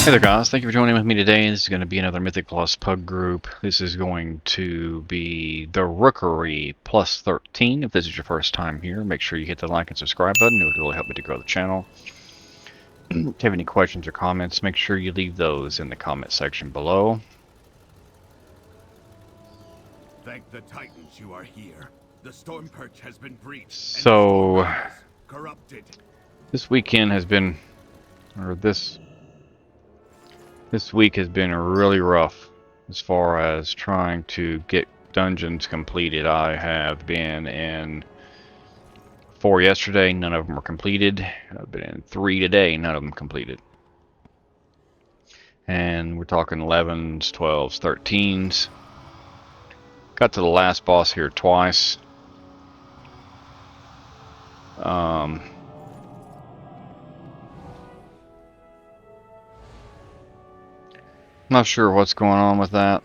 Hey there guys, thank you for joining with me today. This is going to be another Mythic Plus Pug group. This is going to be the Rookery plus 13. If this is your first time here, make sure you hit the like and subscribe button. It would really help me to grow the channel. If you have any questions or comments, make sure you leave those in the comment section below. Thank the Titans you are here. The storm perch has been breached. So, and corrupted. this weekend has been, or this week has been really rough as far as trying to get dungeons completed. I have been in 4 yesterday, none of them were completed. I've been in 3 today, none of them completed. And we're talking 11s, 12s, 13s. Got to the last boss here twice. Not sure what's going on with that.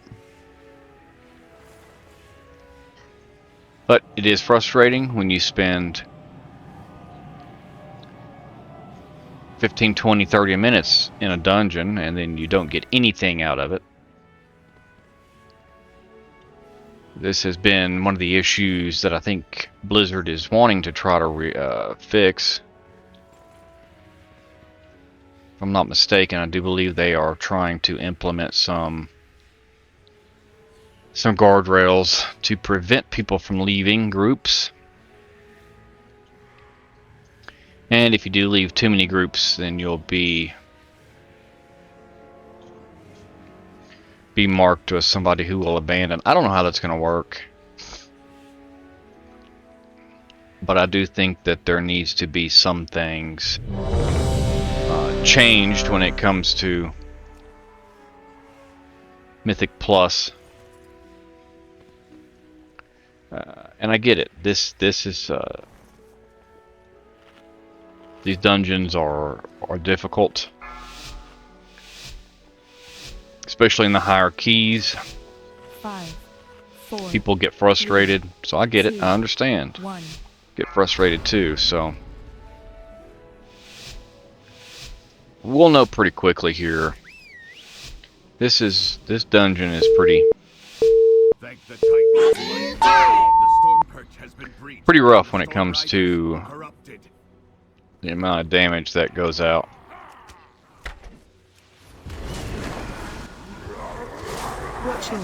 But it is frustrating when you spend 15, 20, 30 minutes in a dungeon and then you don't get anything out of it. This has been one of the issues that I think Blizzard is wanting to try to fix. If I'm not mistaken, I do believe they are trying to implement some guardrails to prevent people from leaving groups. And if you do leave too many groups, then you'll be marked as somebody who will abandon. I don't know how that's going to work. But I do think that there needs to be some things changed when it comes to Mythic Plus. And I get it. This is these dungeons are difficult, especially in the higher keys. 5, 4, People get frustrated, so I get it. 2, I understand. 1. Get frustrated too, so we'll know pretty quickly here. This dungeon is pretty rough when it comes to the amount of damage that goes out. Watch your...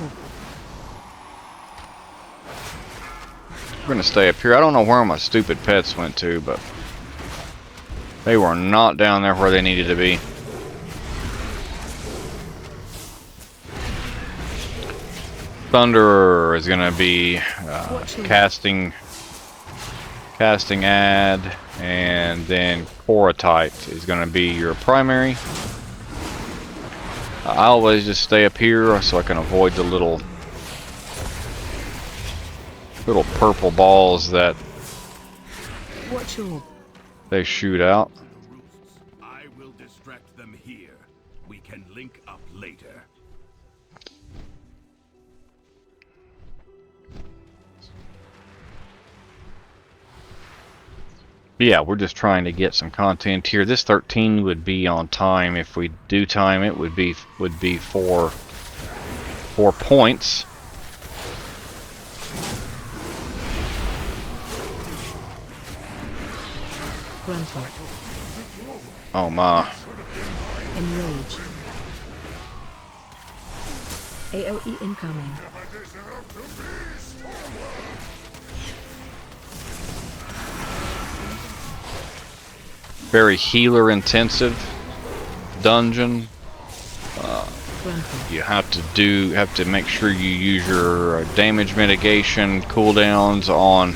We're gonna stay up here. I don't know where my stupid pets went to, but they were not down there where they needed to be. Thunderer is gonna be casting ad, and then Koratite is gonna be your primary. I always just stay up here so I can avoid the little purple balls that they shoot out. I will distract them here. We can link up later. Yeah, we're just trying to get some content here. This 13 would be on time. If we do time it, would be 4 points. Gruntle. Oh my. Enrage. AOE incoming. Very healer intensive dungeon. You have to make sure you use your damage mitigation cooldowns on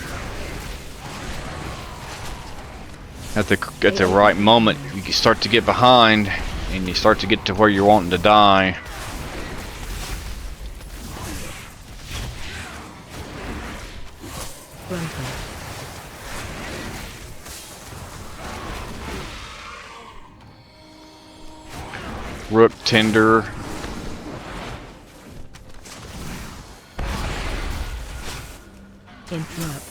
at the right moment. You start to get behind and you start to get to where you're wanting to die. Gruntle. Rook Tender. Interrupt.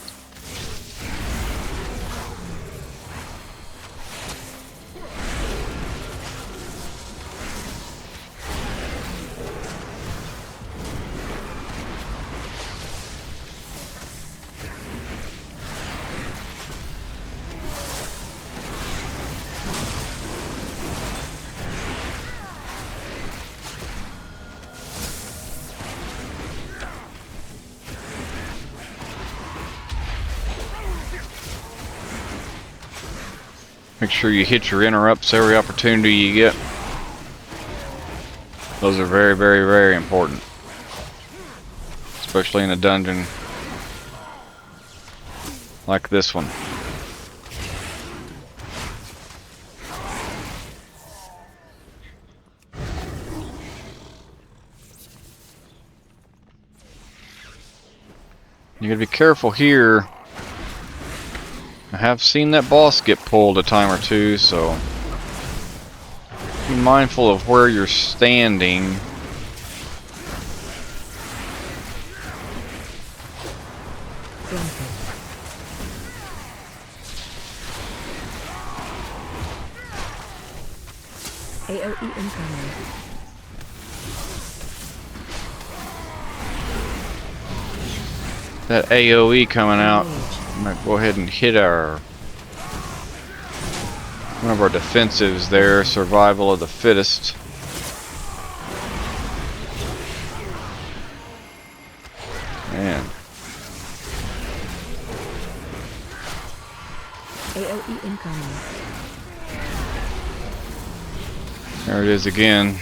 Make sure you hit your interrupts every opportunity you get. Those are very, very, very important. Especially in a dungeon like this one. You gotta be careful here. I have seen that boss get pulled a time or two, so be mindful of where you're standing. Grumpy. AOE incoming. That AOE coming out. Engage. I'm gonna go ahead and hit one of our defensives there, survival of the fittest. Man. AOE incoming. There it is again.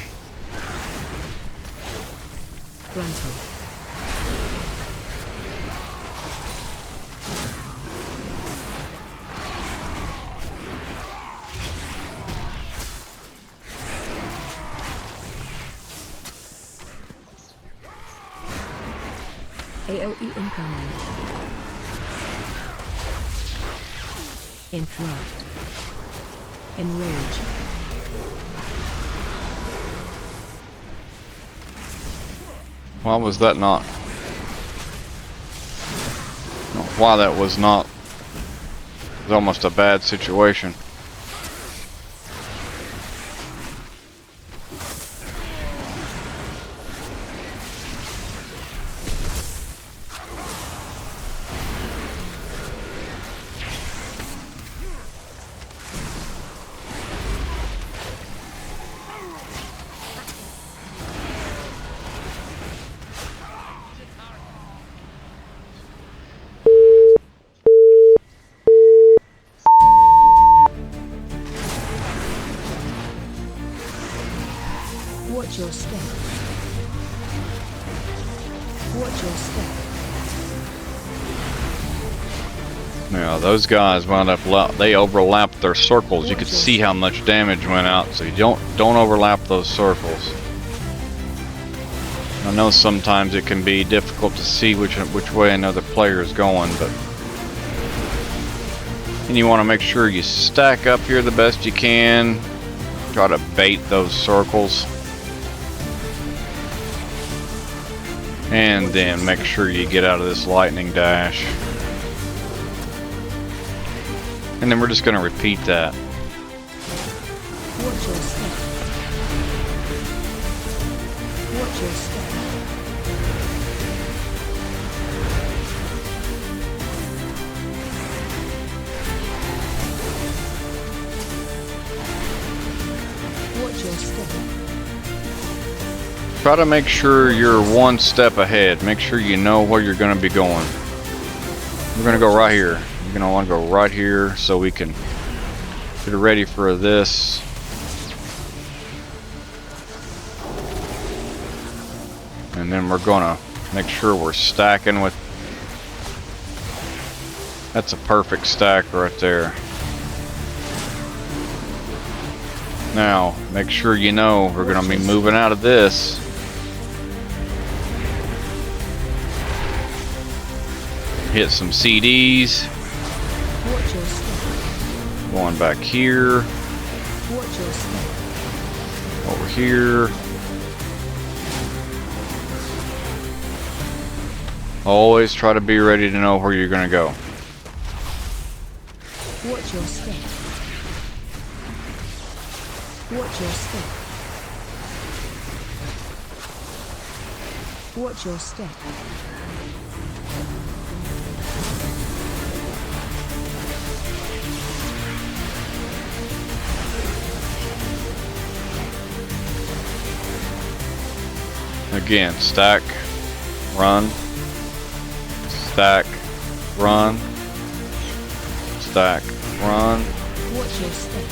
Grumpy. AOE incoming. Interrupt. Enrage. Why was that not? Why that was not? It was almost a bad situation. Watch your step. Watch your step. Yeah, those guys wound up. They overlapped their circles. You could see how much damage went out. So you don't overlap those circles. I know sometimes it can be difficult to see which way another player is going, but and you want to make sure you stack up here the best you can. Try to bait those circles. And then make sure you get out of this lightning dash. And then we're just going to repeat that. Watch your step. Watch your step. Watch your step. Try to make sure you're one step ahead. Make sure you know where you're going to be going. We're going to go right here. You're going to want to go right here so we can get ready for this. And then we're going to make sure we're stacking with... That's a perfect stack right there. Now, make sure you know we're going to be moving out of this. Hit some CDs. Watch your step. Going back here. Watch your step. Over here. Always try to be ready to know where you're going to go. Watch your step. Watch your step. Watch your step. Again, stack, run, stack, run, stack, run. Watch your step.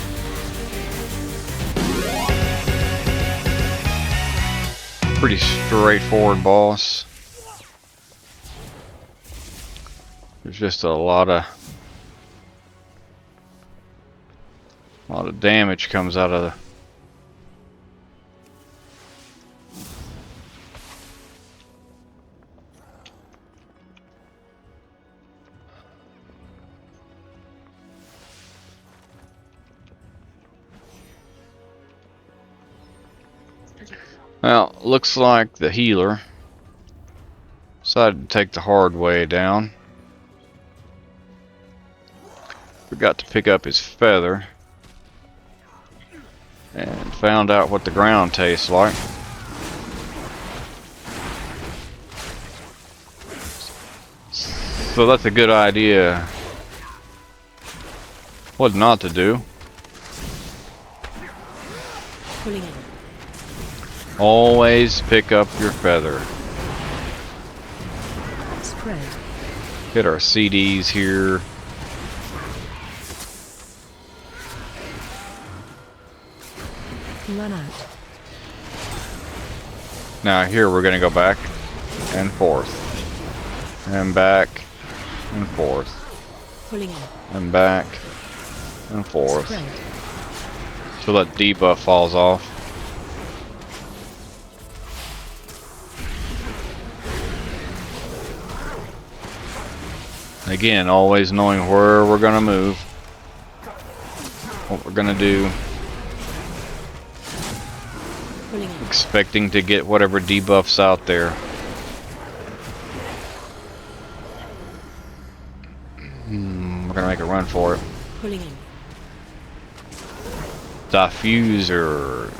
Pretty straightforward boss. There's just a lot of damage comes out of the Well, looks like the healer decided to take the hard way down. Forgot to pick up his feather and found out what the ground tastes like. So that's a good idea. What not to do. Pulling in. Always pick up your feather. Spread. Get our CDs here. Run out. Now here we're going to go back and forth. And back and forth. Pulling in. And back and forth. Spread. Till that debuff falls off. Again, always knowing where we're going to move. What we're going to do. Pulling in. Expecting to get whatever debuffs out there. We're going to make a run for it. Pulling in. Diffuser.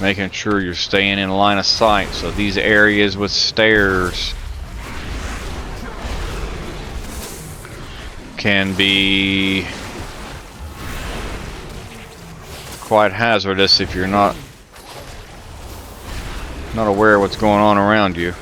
Making sure you're staying in line of sight. So these areas with stairs can be quite hazardous if you're not aware of what's going on around you.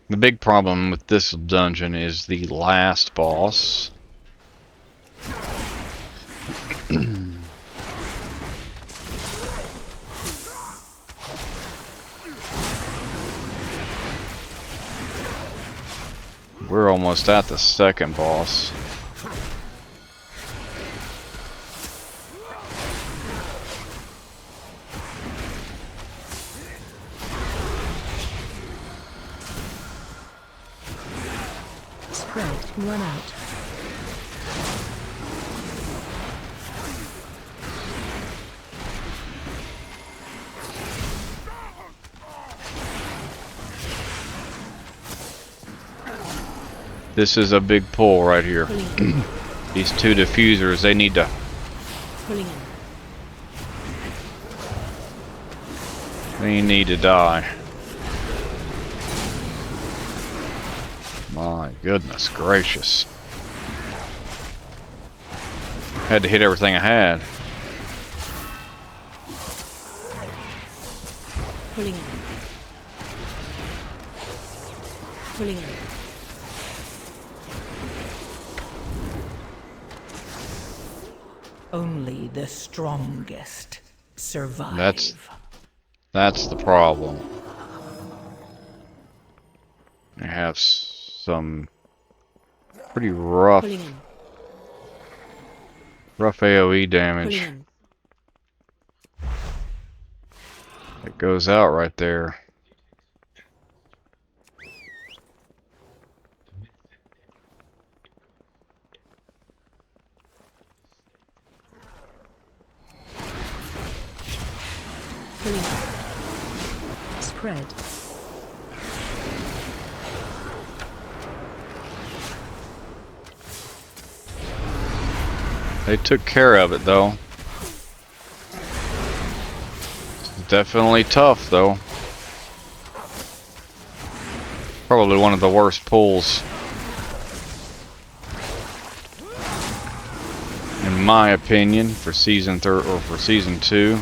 The big problem with this dungeon is the last boss. We're almost at the second boss. Spread. Run out. This is a big pull right here. Pulling in. These two diffusers, they need to Pulling in. die. My goodness gracious. Had to hit everything I had. Pulling in. Pulling in. Only the strongest survive. That's the problem. I have some pretty rough Pulling in. AoE damage. Pulling in. It goes out right there. Pulling in. Spread. They took care of it though. Definitely tough though. Probably one of the worst pulls, in my opinion, for season 2.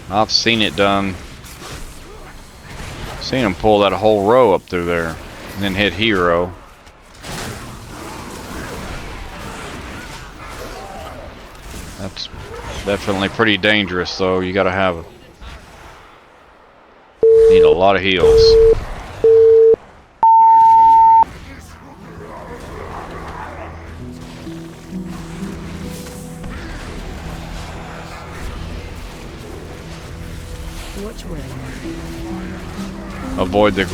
I've seen it done. Seen him pull that whole row up through there and then hit hero. That's definitely pretty dangerous though. You gotta have, need a lot of heals. Watch where. Avoid the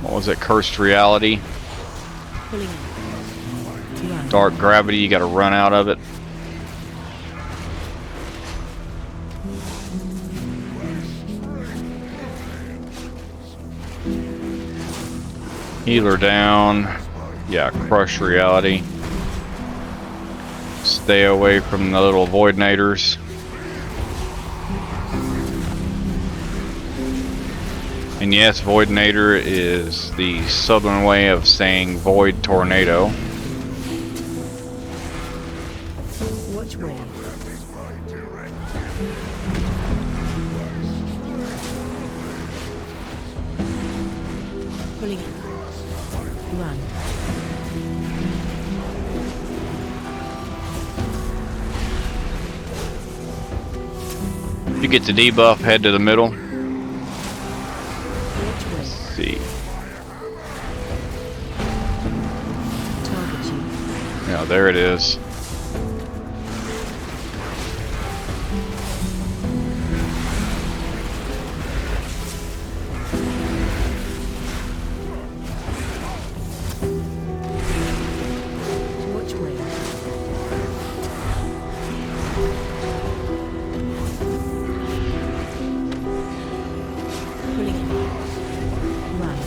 what was it, cursed reality? Pulling in. Run. Dark gravity, you gotta run out of it. Healer down. Yeah, crush reality. Stay away from the little voidnators. And yes, voidnator is the southern way of saying void tornado. Watch where. Pulling in. Run. If you get the debuff, head to the middle. Watch where. See. Target you. Yeah, there it is. Watch where. Pulling in. Run.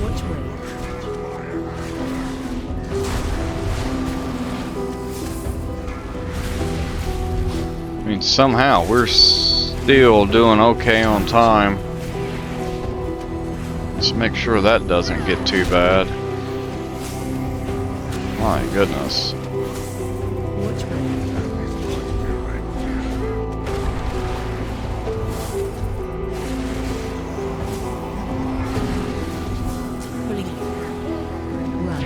Watch where. I mean, somehow we're still doing okay on time. Let's make sure that doesn't get too bad. My goodness. Watch where. Pulling in. Run.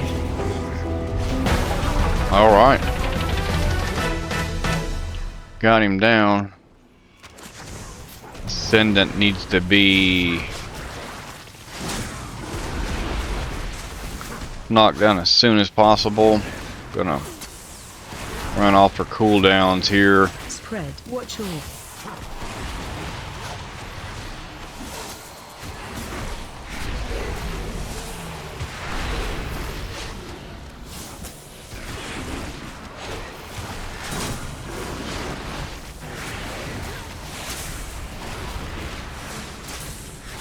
All right. Got him down. Ascendant needs to be knocked down as soon as possible. Gonna run off for cooldowns here. Spread. Watch all.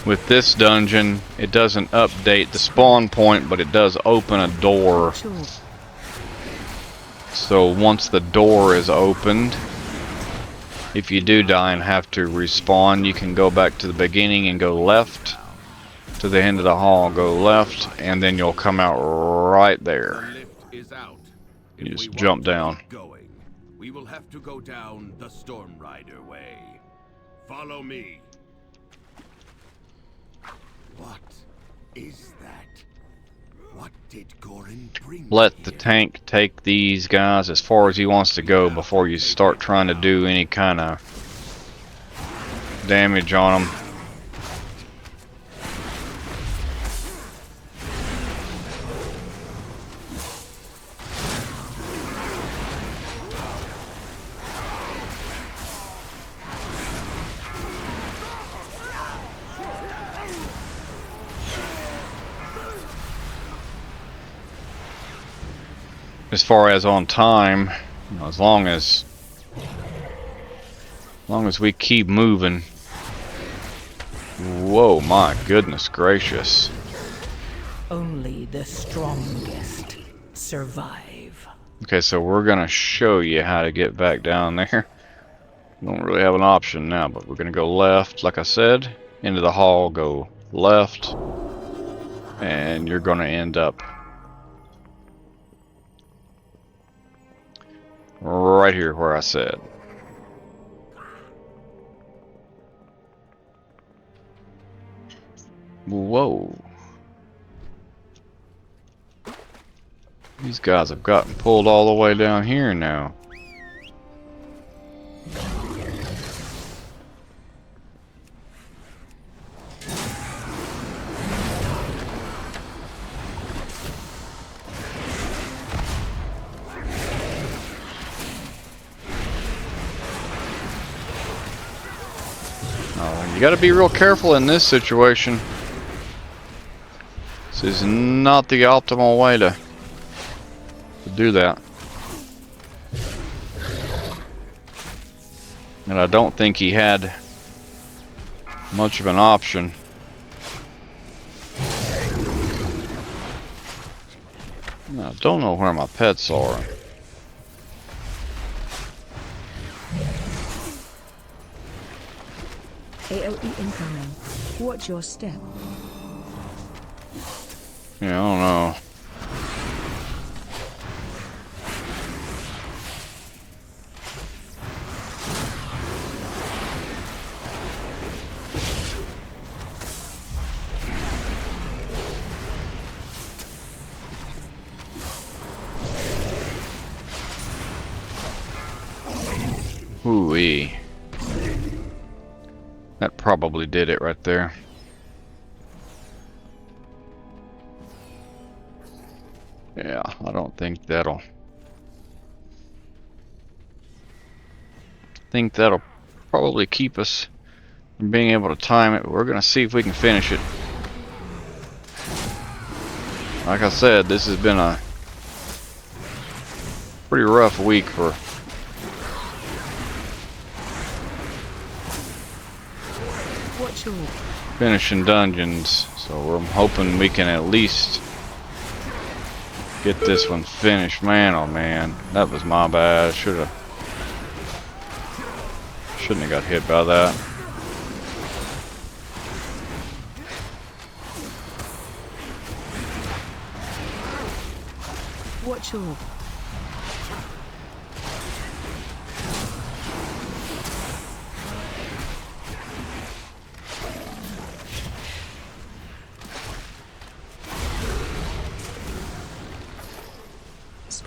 With this dungeon, it doesn't update the spawn point, but it does open a door. Watch all. So once the door is opened, if you do die and have to respawn, you can go back to the beginning and go left to the end of the hall, go left, and then you'll come out right The there. lift is out. You If just we want jump to down. keep going, we will have to go down the Storm Rider way. Follow me. What is that? What did Gorin bring? Let the here? tank take these guys as far as he wants to go before you start trying to do any kind of damage on them. As far as on time, you know, as long as long as we keep moving. Whoa, my goodness gracious. Only the strongest survive. Okay, so we're gonna show you how to get back down there. Don't really have an option now, but we're gonna go left, like I said, into the hall, go left, and you're gonna end up right here where I said. Whoa. These guys have gotten pulled all the way down here now. Oh, you gotta be real careful in this situation. This is not the optimal way to do that. And I don't think he had much of an option. I don't know where my pets are. AOE incoming. Watch your step. Yeah, I don't know. Ooh-wee. That probably did it right there. Yeah, I don't think that'll probably keep us from being able to time it. We're gonna see if we can finish it. Like I said, this has been a pretty rough week for Watch your finishing dungeons, so I'm hoping we can at least get this one finished. Man, oh man, that was my bad. Shouldn't have got hit by that. watch your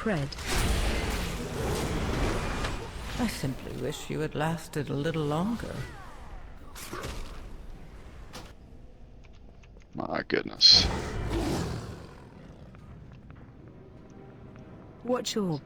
spread. I simply wish you had lasted a little longer. My goodness. Watch your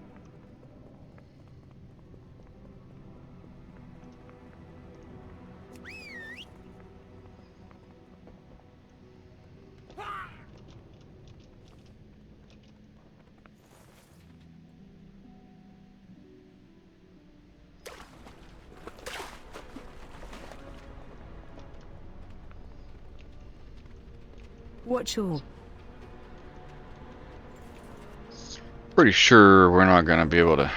watch your Pretty sure we're not gonna be able to.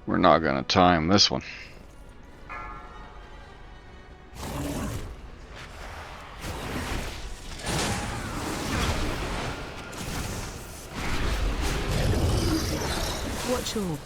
We're not gonna time this one. watch your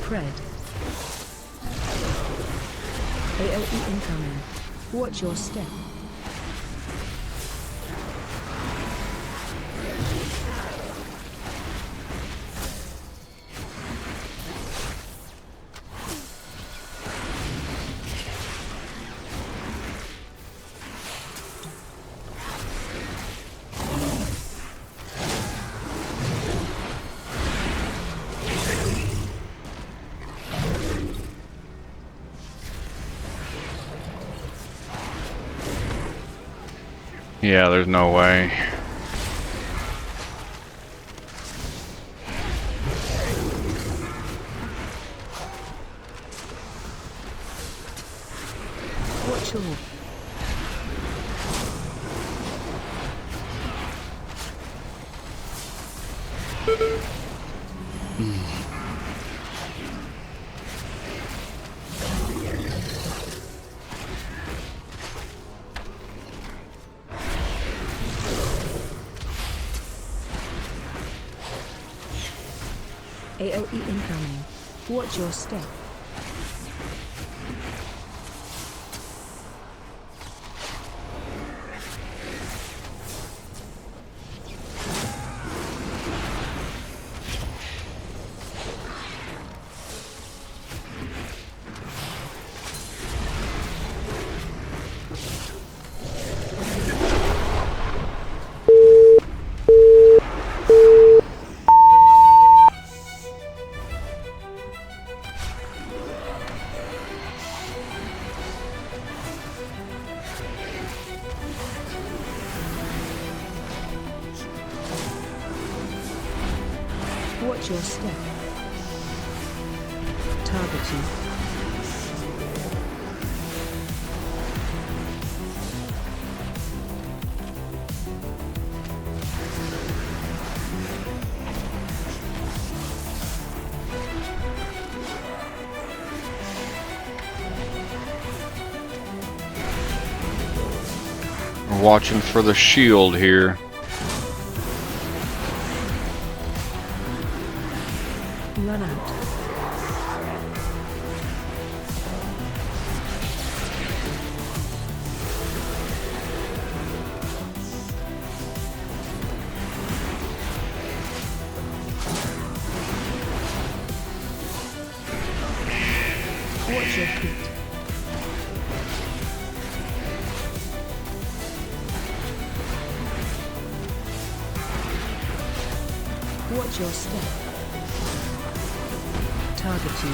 spread. AOE incoming. Watch your step. Yeah, there's no way. Watch orb. AOE incoming. Watch your step. Watch your step. Target you. We're watching for the shield here. Run out. Watch your feet. Watch your step. Target you.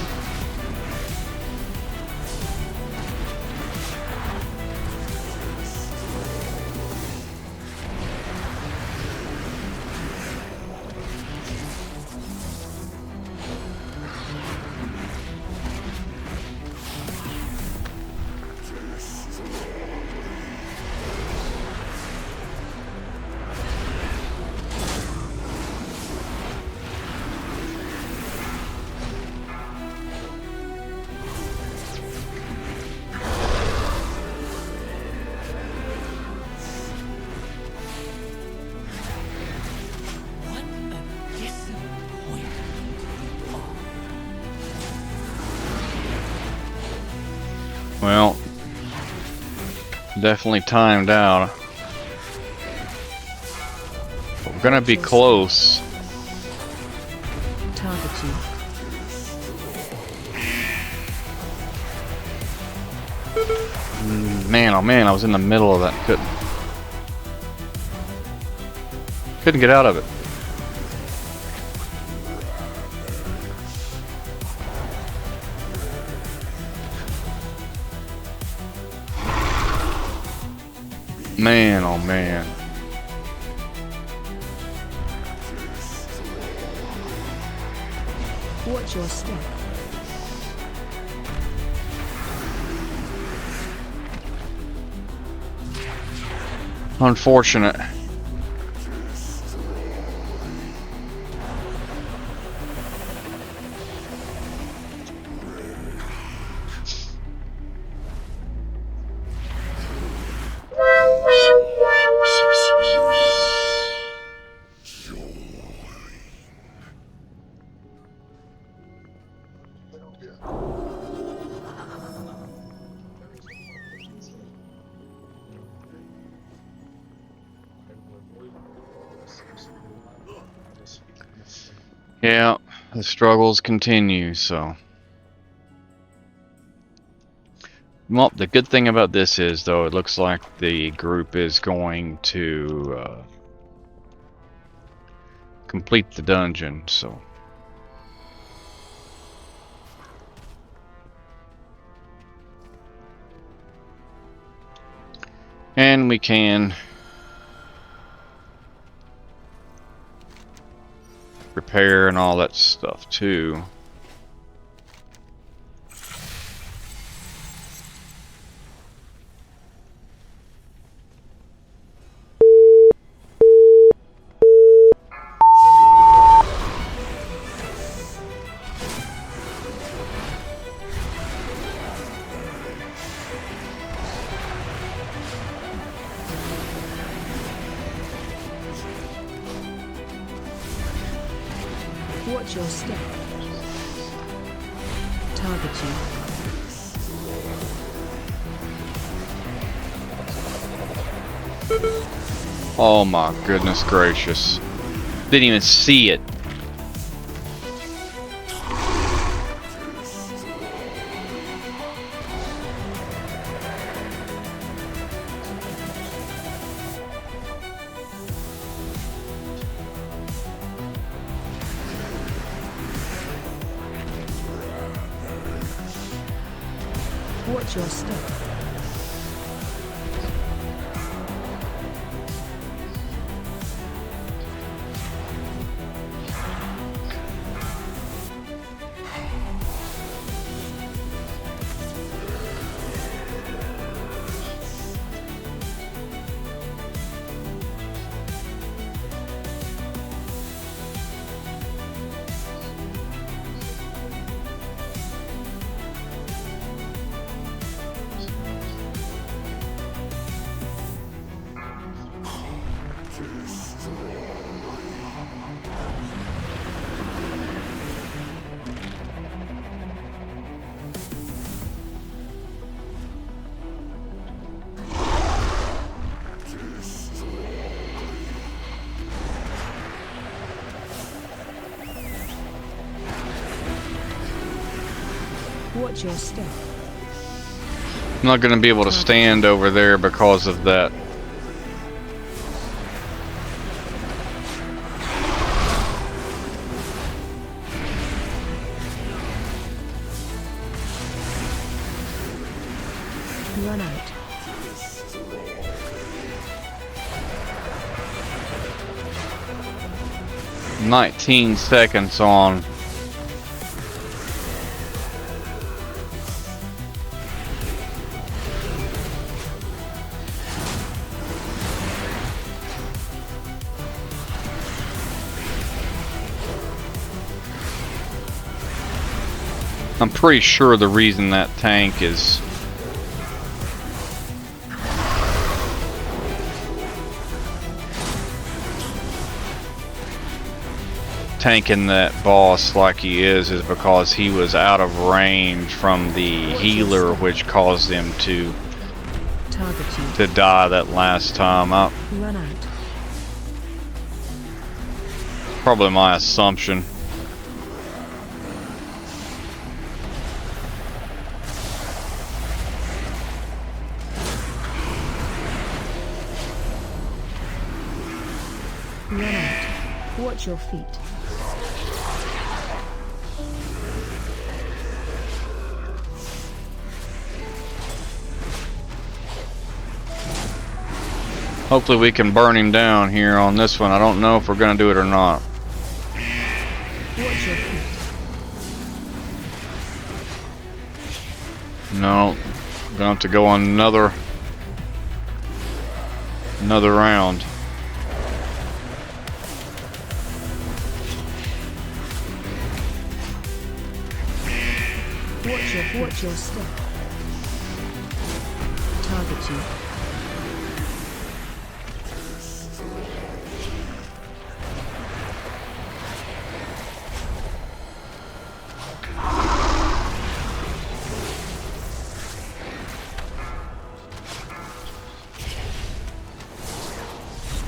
What a disappointment. Well, definitely timed out. But we're gonna be close. Target you. Man, oh man, I was in the middle of that. Couldn't get out of it. Man, oh man. Watch your step. Unfortunate. Yeah, the struggles continue, so. Well, the good thing about this is, though, it looks like the group is going to complete the dungeon, so. And we can repair and all that stuff too. Watch your step. Target you. Oh my goodness gracious. Didn't even see it. Watch your step. Watch your step. I'm not going to be able to stand over there because of that. Run out. – 19 seconds on. I'm pretty sure the reason that tank is tanking that boss like he is because he was out of range from the healer, which caused him to die that last time. Run out. Probably my assumption. Run out. Watch your feet. Hopefully we can burn him down here on this one. I don't know if we're going to do it or not. Watch your feet. No. We're going to have to go on another round. Watch your step. Target you.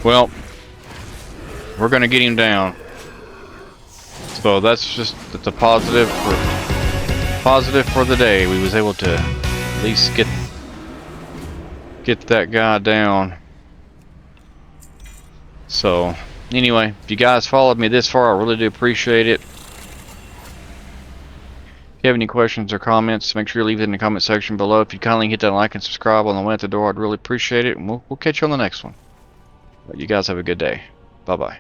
Well, we're gonna get him down. So that's a positive for the day. We was able to at least get that guy down. So anyway, if you guys followed me this far, I really do appreciate it. If you have any questions or comments, make sure you leave it in the comment section below. If you kindly hit that like and subscribe on the way out the door, I'd really appreciate it. And we'll catch you on the next one. You guys have a good day. Bye-bye.